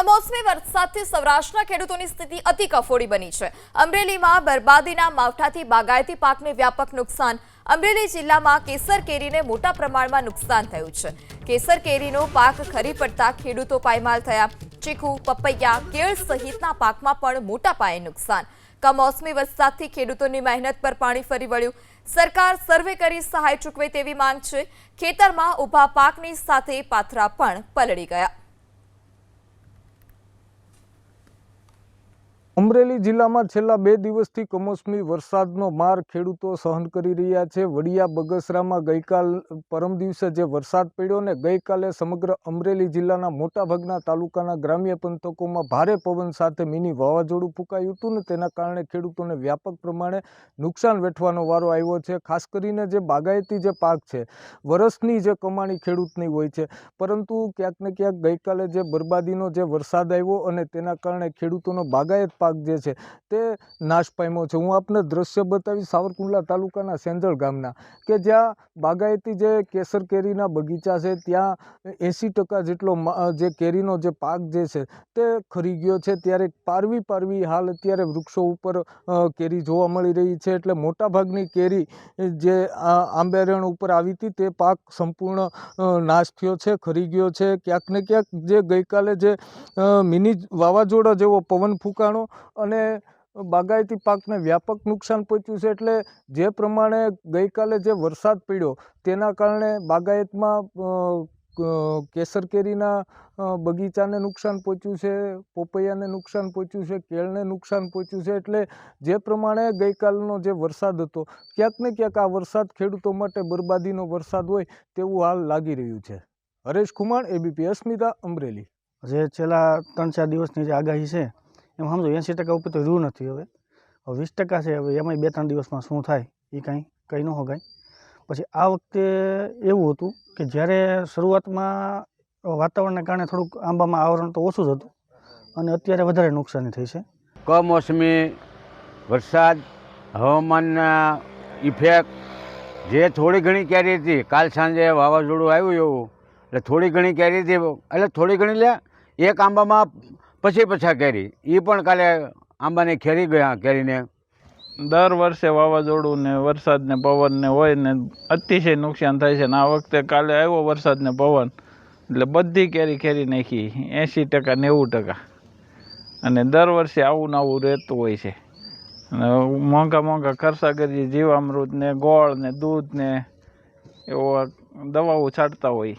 કમોસમી વરસાદથી સૌરાષ્ટ્રના ખેડૂતોની સ્થિતિ અતિ કફોડી બની છે। અમરેલીમાં બરબાદીના માવઠાથી બાગાયતી પાકને વ્યાપક નુકસાન। અમરેલી જિલ્લામાં કેસર કેરીને મોટા પ્રમાણમાં નુકસાન થયું છે। કેસર કેરીનો પાક ખરી પડતા ખેડૂતો પાયમાલ થયા। ચીકુ, પપૈયા, કેળ સહિતના પાકમાં પણ મોટા પાયે નુકસાન। કમોસમી વરસાદથી ખેડૂતોની મહેનત પર પાણી ફરી વળ્યું। સરકાર સર્વે કરી સહાય ચૂકવે તેવી માંગ છે। ખેતરમાં ઊભા પાકની સાથે પાથરા પણ પલળી ગયા। અમરેલી જિલ્લામાં છેલ્લા 2 દિવસથી કમોસમી વરસાદનો માર ખેડૂતો સહન કરી રહ્યા છે। વડિયા બગસરામાં ગઈકાલ પરમ દિવસે જે વરસાદ પડ્યો ને ગઈકાલે સમગ્ર અમરેલી જિલ્લાના મોટાભાગના તાલુકાના ગ્રામ્ય પંથકોમાં ભારે પવન સાથે મિની વાવાઝોડું ફૂંકાયું હતું ને તેના કારણે ખેડૂતોને વ્યાપક પ્રમાણે નુકસાન વેઠવાનો વારો આવ્યો છે। ખાસ કરીને જે બાગાયતી જે પાક છે, વર્ષની જે કમાણી ખેડૂતની હોય છે, પરંતુ ક્યાંક ને ક્યાંક ગઈકાલે જે બરબાદીનો જે વરસાદ આવ્યો અને તેના કારણે ખેડૂતોનો બાગાયત પાક જે છે તે નાશ પામ્યો છે। હું આપને દ્રશ્ય બતાવી સાવરકુંડલા તાલુકાના સેંજળ ગામના કે જ્યાં બાગાયતી જે કેસર કેરીના બગીચા છે ત્યાં 80% જેટલો જે કેરીનો જે પાક જે છે તે ખરી ગયો છે। ત્યારે પારવી હાલ અત્યારે વૃક્ષો ઉપર કેરી જોવા મળી રહી છે। એટલે મોટાભાગની કેરી જે આંબેરણ ઉપર આવી હતી તે પાક સંપૂર્ણ નાશ થયો છે, ખરી ગયો છે। ક્યાંક ને ક્યાંક જે ગઈકાલે જે મિની વાવાઝોડા જેવો પવન ફૂંકાણો અને બાગાયતી પાકને વ્યાપક નુકસાન પહોંચ્યું છે। એટલે જે પ્રમાણે ગઈકાલે જે વરસાદ પડ્યો તેના કારણે બાગાયતમાં કેસર કેરીના બગીચાને નુકસાન પહોંચ્યું છે, પોપૈયાને નુકસાન પહોંચ્યું છે, કેળને નુકસાન પહોંચ્યું છે। એટલે જે પ્રમાણે ગઈકાલનો જે વરસાદ હતો ક્યાંક ને ક્યાંક આ વરસાદ ખેડૂતો માટે બરબાદીનો વરસાદ હોય તેવું હાલ લાગી રહ્યું છે। હરેશ ખુમાણ, એબીપી અસ્મિતા, અમરેલી। જે છેલ્લા 3-4 દિવસની જે આગાહી છે એમ સમજો 80% ઉપર તો રહ્યું નથી। હવે 20% છે। હવે એમાંય 2-3 દિવસમાં શું થાય એ કાંઈ કહી ન શકાય। પછી આ વખતે એવું હતું કે જ્યારે શરૂઆતમાં વાતાવરણને કારણે થોડુંક આંબામાં આવરણ તો ઓછું જ હતું અને અત્યારે વધારે નુકસાની થઈ છે। કમોસમી વરસાદ, હવામાનના ઇફેક્ટ, જે થોડી ઘણી કેરી હતી, કાલ સાંજે વાવાઝોડું આવ્યું એવું એટલે થોડી ઘણી કેરી હતી, એટલે થોડી ઘણી લે એક આંબામાં પછા કેરી, એ પણ કાલે આંબાને ખેરી ગયા કેરીને। દર વર્ષે વાવાઝોડું ને વરસાદ ને પવન ને હોય ને અતિશય નુકસાન થાય છે। ને આ વખતે કાલે આવ્યો વરસાદ ને પવન એટલે બધી કેરી ખેરી નાખી 80% 90%। અને દર વર્ષે આવું ને આવું રહેતું હોય છે। અને મોંઘા ખર્ચાગર જીવામૃત ને ગોળ ને દૂધ ને એવો દવાઓ છાંટતા હોય।